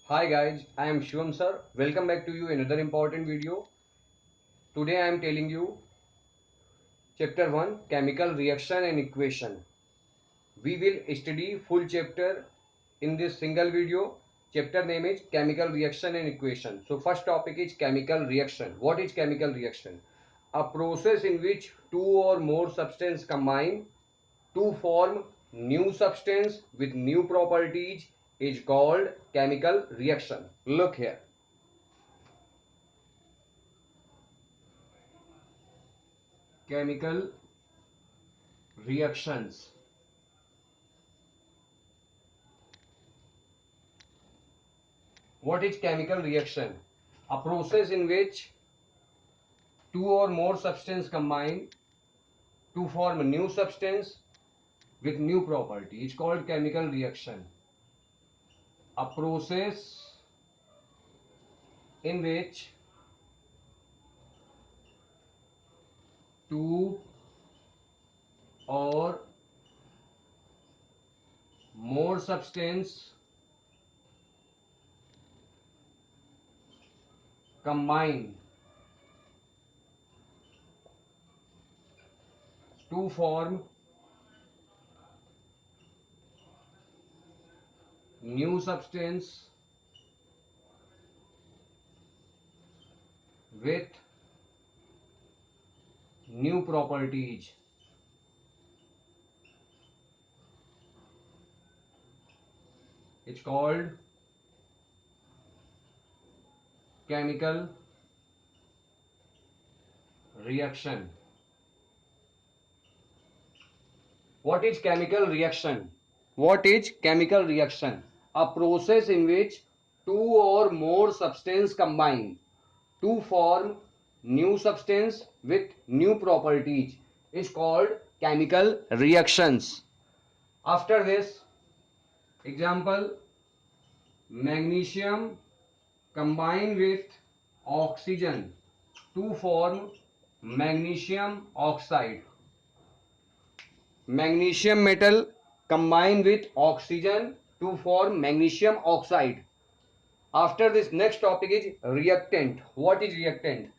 Hi guys, I am Shivam sir. Welcome back to you another important video. Today I am telling you chapter 1 chemical reaction and equation. We will study full chapter in this single video. Chapter name is chemical reaction and equation. So first topic is chemical reaction. What is chemical reaction? A process in which two or more substances combine to form new substance with new properties is called chemical reaction. Look here. Chemical reactions. What is chemical reaction? A process in which two or more substances combine to form a new substance with new property. It's called chemical reaction. A process in which two or more substances combine to form new substance with new properties. It's called chemical reaction. What is chemical reaction? What is chemical reaction? A process in which two or more substances combine to form new substance with new properties is called chemical reactions. After this, example, magnesium combine with oxygen to form magnesium oxide. Magnesium metal combine with oxygen to form magnesium oxide. After this, next topic is reactant. What is reactant?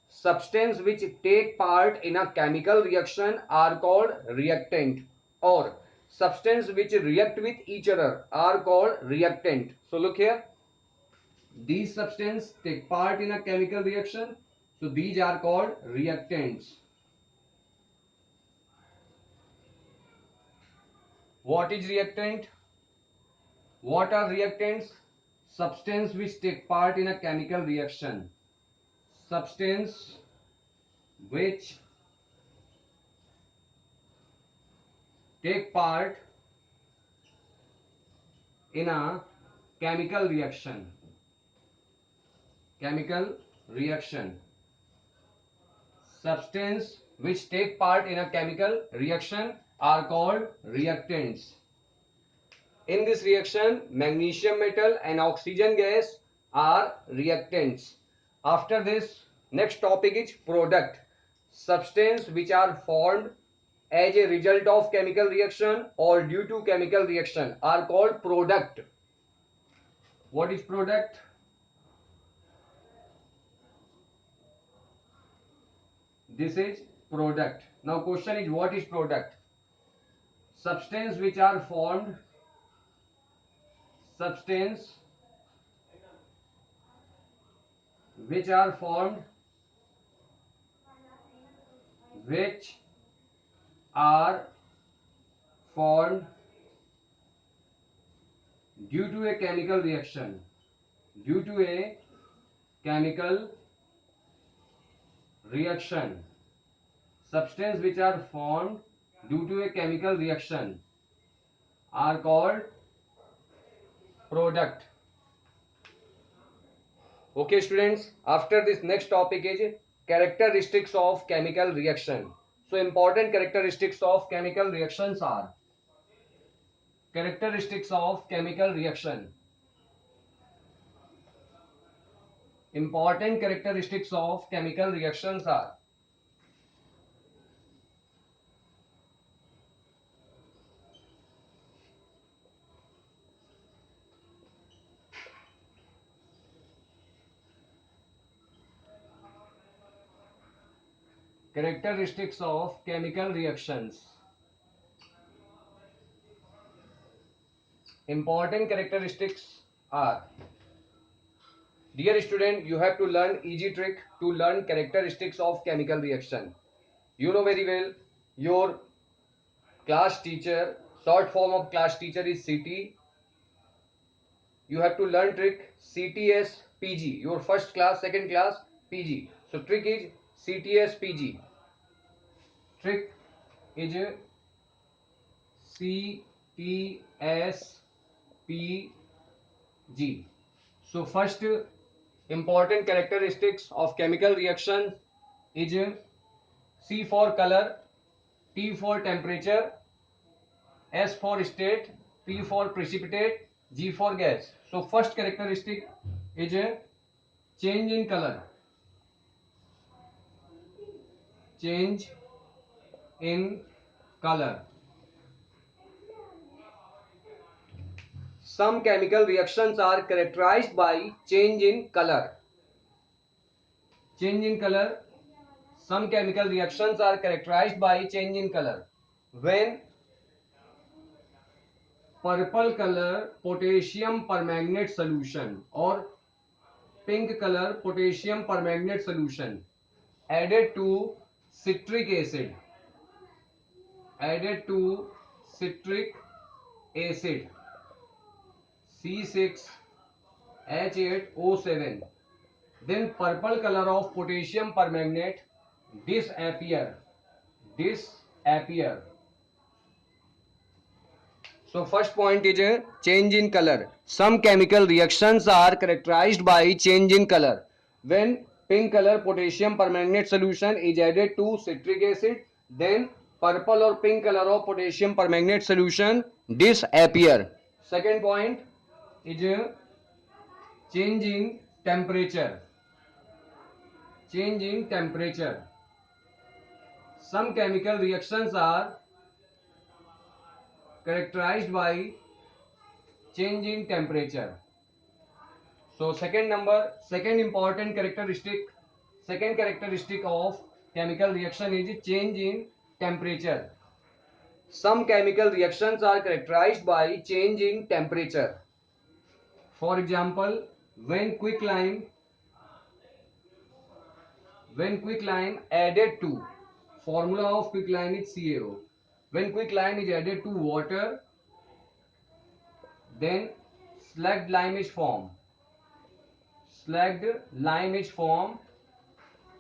Substance which take part in a chemical reaction are called reactant, or substance which react with each other are called reactant. So look here, these substances take part in a chemical reaction, so these are called reactants. What is reactant? What are reactants? Substance which take part in a chemical reaction. Substance which take part in a chemical reaction. Chemical reaction. Substance which take part in a chemical reaction are called reactants. In this reaction, magnesium metal and oxygen gas are reactants. After this, next topic is product. Substance which are formed as a result of chemical reaction or due to chemical reaction are called product. What is product? This is product. Now question is, what is product? Substance which are formed, substance which are formed, which are formed due to a chemical reaction. Due to a chemical reaction. Substance which are formed due to a chemical reaction are called product. Okay students, after this next topic is characteristics of chemical reaction. So important characteristics of chemical reactions are characteristics of chemical reaction. Important characteristics of chemical reactions are Characteristics of chemical reactions. Important characteristics are, dear student, you have to learn easy trick to learn characteristics of chemical reaction. You know very well, your class teacher, short form of class teacher is CT. You have to learn trick CTS PG, your first class, second class, PG. So trick is CTS PG. Trick is CTS PG. So first important characteristics of chemical reaction is C for color, T for temperature, S for state, P for precipitate, G for gas. So first characteristic is change in color. Change in color. Some chemical reactions are characterized by change in color. Change in color. Some chemical reactions are characterized by change in color. When purple color potassium permanganate solution or pink color potassium permanganate solution added to citric acid, added to citric acid C6H8O7, then purple color of potassium permanganate disappear. So first point is a change in color. Some chemical reactions are characterized by change in color. When pink color potassium permanganate solution is added to citric acid, then purple or pink color of potassium permanganate solution disappear. Second point is a change in temperature. Change in temperature. Some chemical reactions are characterized by change in temperature. So second important second characteristic of chemical reaction is change in temperature. Some chemical reactions are characterized by change in temperature. For example, when quicklime added to, formula of quicklime is CaO. When quicklime is added to water, then slacked lime is formed. Slacked lime is formed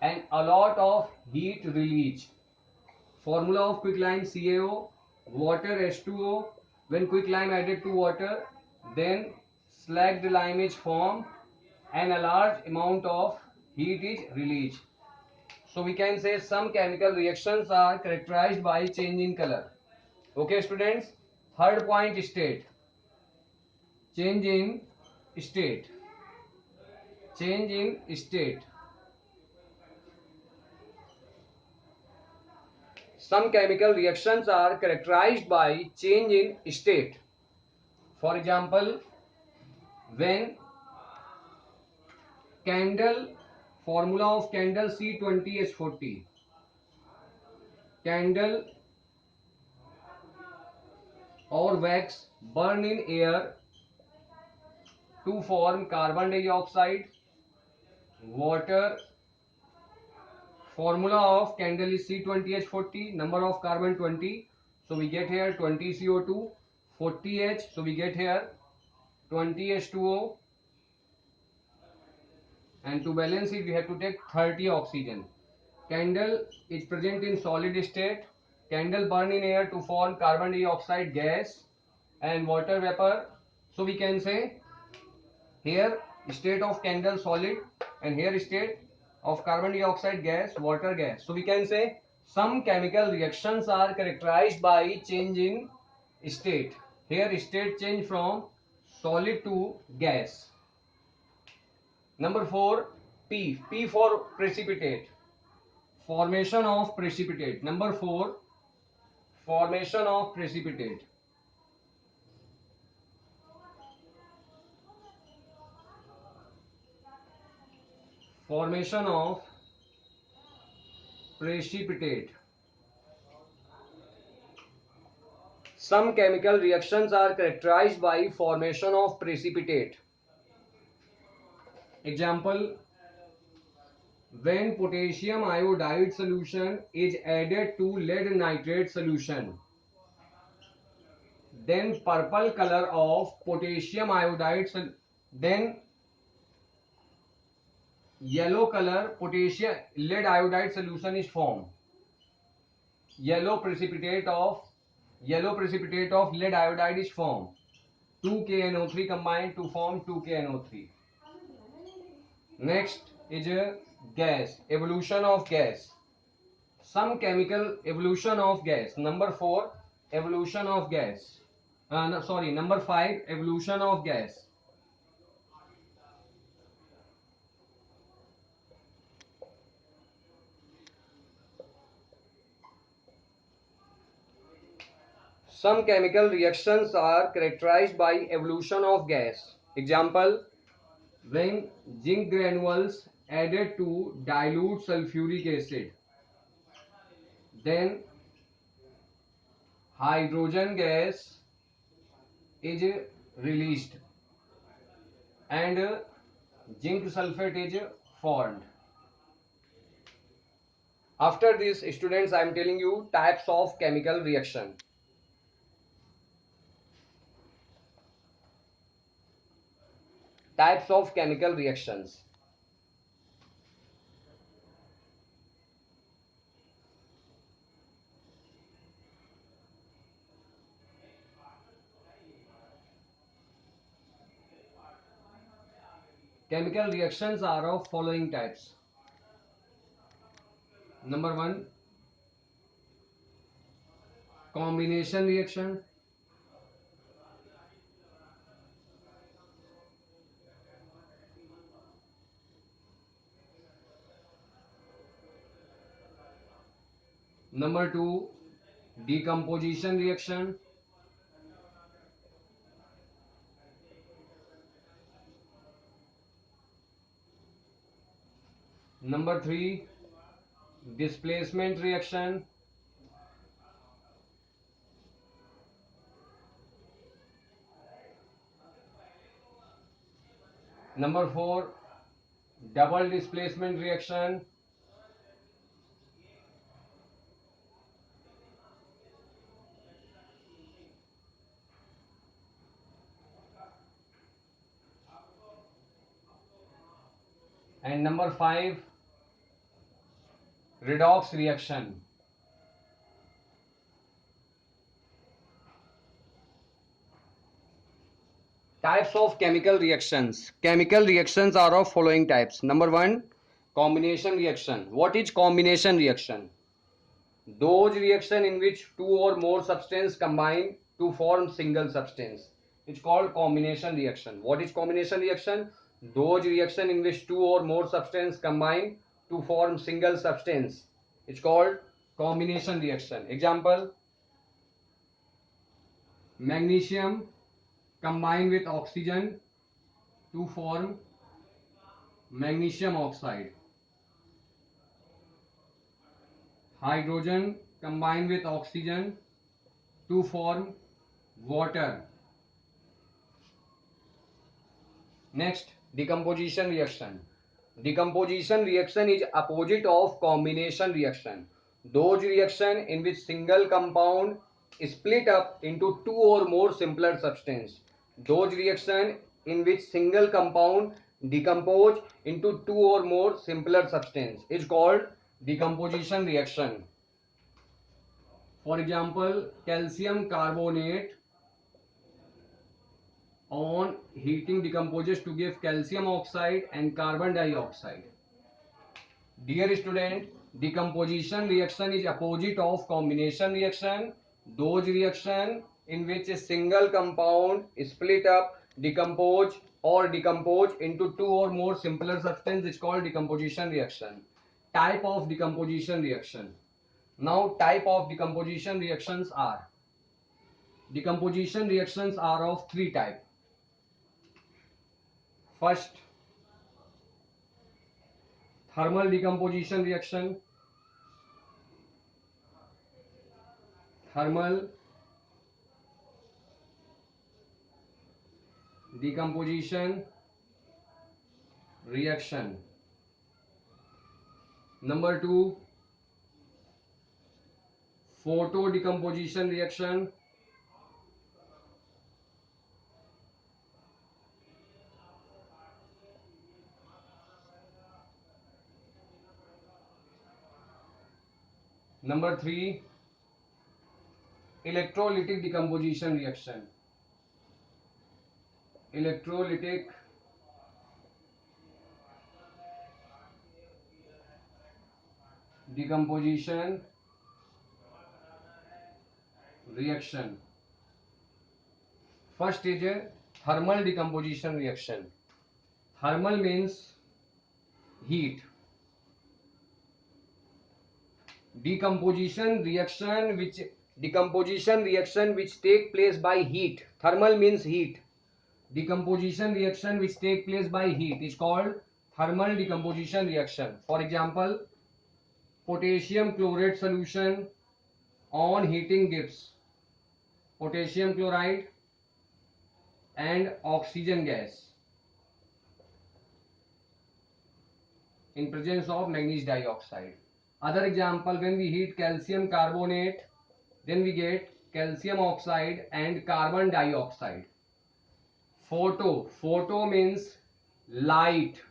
and a lot of heat released. Formula of quicklime CaO, water H2O. When quicklime added to water, then slacked lime is formed and a large amount of heat is released. So we can say some chemical reactions are characterized by change in color. Okay students, third point, state. Change in state. Change in state. Some chemical reactions are characterized by change in state. For example, when candle, formula of candle C20H40, candle or wax burn in air to form carbon dioxide, water. Formula of candle is C20H40, number of carbon 20, so we get here 20 CO2, 40 H, so we get here 20 H2O, and to balance it we have to take 30 oxygen. Candle is present in solid state. Candle burn in air to form carbon dioxide gas and water vapor. So we can say here state of candle solid and here state of carbon dioxide gas, water gas. So we can say some chemical reactions are characterized by change in state. Here state change from solid to gas. Number 4, P for precipitate. Formation of precipitate. Number 4, formation of precipitate. Formation of precipitate. Some chemical reactions are characterized by formation of precipitate. Example, when potassium iodide solution is added to lead nitrate solution, then purple color of potassium iodide, then yellow color potassium lead iodide solution is formed. Yellow precipitate of lead iodide is formed. 2KNO3 combined to form 2KNO3. Next is gas, evolution of gas. Some chemical evolution of gas. Number 4, evolution of gas. No, sorry, number 5, evolution of gas. Some chemical reactions are characterized by evolution of gas. Example, when zinc granules added to dilute sulfuric acid, then hydrogen gas is released and zinc sulfate is formed. After this, students, I am telling you types of chemical reaction. Types of chemical reactions. Chemical reactions are of following types. Number 1, combination reaction. Number 2, decomposition reaction. Number 3, displacement reaction. Number 4, double displacement reaction. And number 5, redox reaction. Types of chemical reactions. Chemical reactions are of following types. Number 1, combination reaction. What is combination reaction? Those reaction in which two or more substances combine to form single substance. It's called combination reaction. What is combination reaction? Those reaction in which two or more substances combine to form single substance. It's called combination reaction. Example, magnesium combine with oxygen to form magnesium oxide. Hydrogen combine with oxygen to form water. Next, decomposition reaction. Decomposition reaction is opposite of combination reaction. Those reaction in which single compound is split up into two or more simpler substance. Those reaction in which single compound decompose into two or more simpler substance is called decomposition reaction. For example, calcium carbonate on heating decomposes to give calcium oxide and carbon dioxide. Dear student, decomposition reaction is opposite of combination reaction. Those reaction in which a single compound is split up, decompose into two or more simpler substance is called decomposition reaction. Type of decomposition reaction. Now type of decomposition reactions are of three types. First, thermal decomposition reaction. thermal decomposition reaction. Number 2, photo decomposition reaction. Number 3, electrolytic decomposition reaction. Electrolytic decomposition reaction. First is a thermal decomposition reaction. Thermal means heat. Decomposition reaction which take place by heat. Thermal means heat. Decomposition reaction which take place by heat is called thermal decomposition reaction. For example, potassium chlorate solution on heating gives potassium chloride and oxygen gas in presence of manganese dioxide. Other example, when we heat calcium carbonate, then we get calcium oxide and carbon dioxide. Photo means light.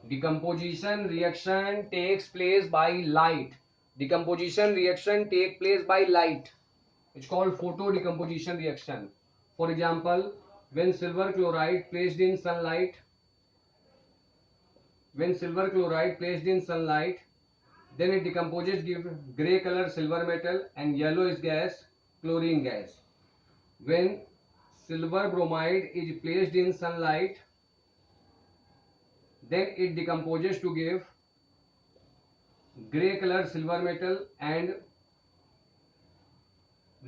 Decomposition reaction takes place by light. Decomposition reaction take place by light. It's called photo decomposition reaction. For example, when silver chloride placed in sunlight, then it decomposes, give gray color silver metal, and yellow is gas, chlorine gas. When silver bromide is placed in sunlight, then it decomposes to give gray color silver metal and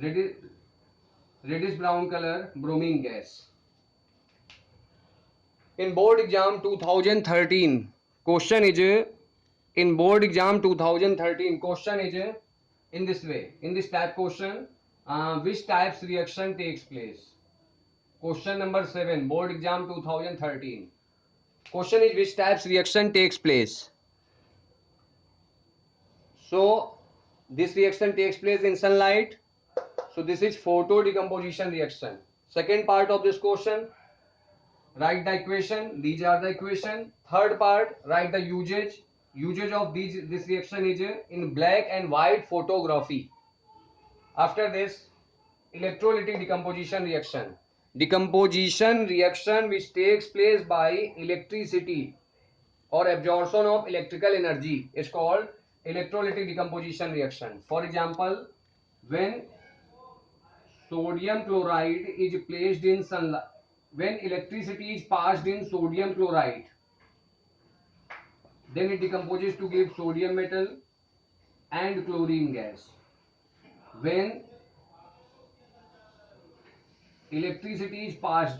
reddish brown color bromine gas. In board exam 2013, question is in board exam 2013 question is in this way, in this type question, which types reaction takes place. Question number 7, board exam 2013. Question is which types reaction takes place. So this reaction takes place in sunlight. So this is photo decomposition reaction. Second part of this question, write the equation. These are the equation. Third part, write the usage. Usage of this reaction is in black and white photography. After this, electrolytic decomposition reaction. Decomposition reaction which takes place by electricity or absorption of electrical energy is called electrolytic decomposition reaction. For example, when sodium chloride is placed in sunlight, when electricity is passed in sodium chloride, then it decomposes to give sodium metal and chlorine gas. When electricity is passed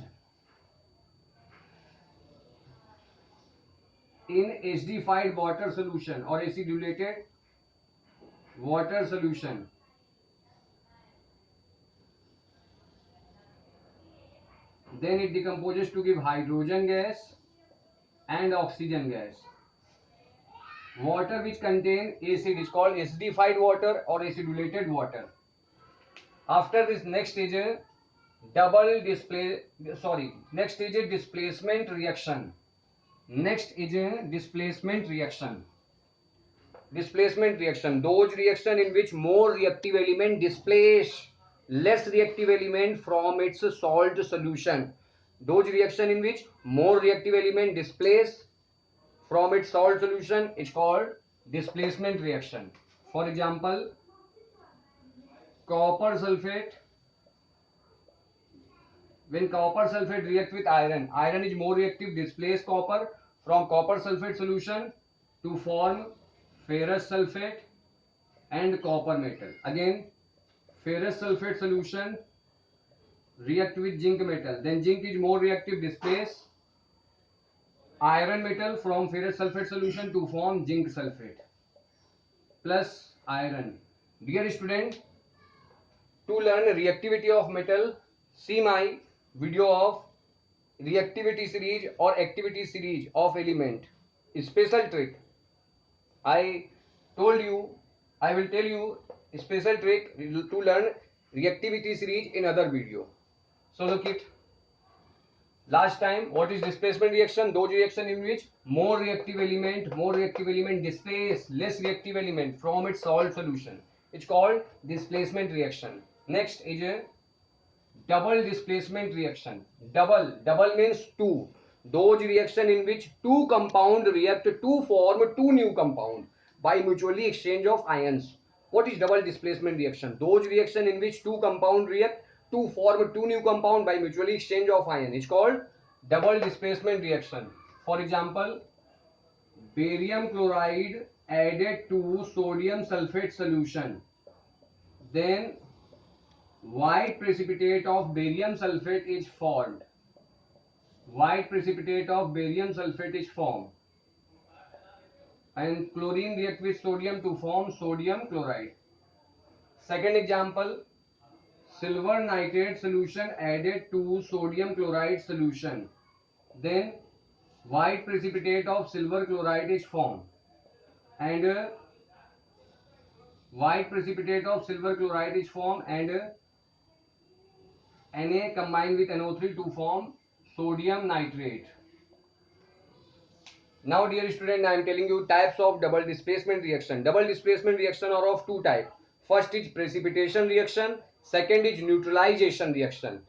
in acidified water solution or acidulated water solution, then it decomposes to give hydrogen gas and oxygen gas. Water which contain acid is called acidified water or acidulated water. After this, next stage is displacement reaction. Next is a displacement reaction. Displacement reaction, those reaction in which more reactive element displace less reactive element from its salt solution. Those reaction in which more reactive element displace from its salt solution is called displacement reaction. For example, copper sulfate. When copper sulfate react with iron, iron is more reactive, displace copper from copper sulfate solution to form ferrous sulfate and copper metal. Again, ferrous sulfate solution react with zinc metal, then zinc is more reactive, displace iron metal from ferrous sulfate solution to form zinc sulfate plus iron. Dear student, to learn reactivity of metal, see my video of reactivity series or activity series of element. Special trick. I told you, I will tell you a special trick to learn reactivity series in other video. So look it. Last time, what is displacement reaction? Those reaction in which more reactive element displace less reactive element from its salt solution. It's called displacement reaction. Next is a double displacement reaction. Double means two. Those reaction in which two compound react to form two new compound by mutually exchange of ions. What is double displacement reaction? Those reaction in which two compound react to form two new compound by mutually exchange of ion. It's called double displacement reaction. For example, barium chloride added to sodium sulfate solution. Then white precipitate of barium sulfate is formed. White precipitate of barium sulfate is formed. And chlorine react with sodium to form sodium chloride. Second example, silver nitrate solution added to sodium chloride solution. Then white precipitate of silver chloride is formed. And white precipitate of silver chloride is formed and Na combined with NO3 to form sodium nitrate. Now dear student, I am telling you types of double displacement reaction. Double displacement reaction are of two types. First is precipitation reaction, second is neutralization reaction.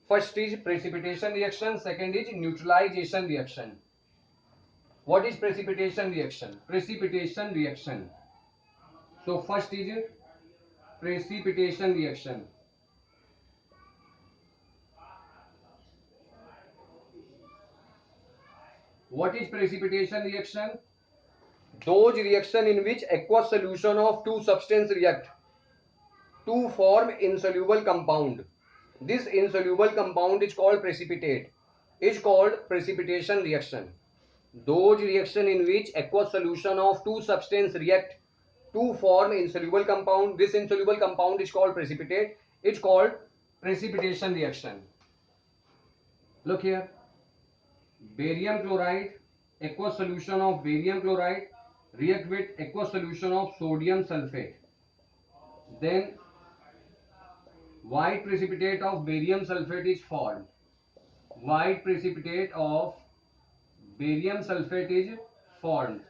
First is precipitation reaction, second is neutralization reaction. What is precipitation reaction? Precipitation reaction. So first is precipitation reaction. What is precipitation reaction? Those reaction in which aqueous solution of two substance react to form insoluble compound. This insoluble compound is called precipitate. Is called precipitation reaction. Those reaction in which aqueous solution of two substance react to form insoluble compound. This insoluble compound is called precipitate. It's called precipitation reaction. Look here. Barium chloride, aqueous solution of barium chloride react with aqueous solution of sodium sulfate. Then white precipitate of barium sulfate is formed. White precipitate of barium sulfate is formed.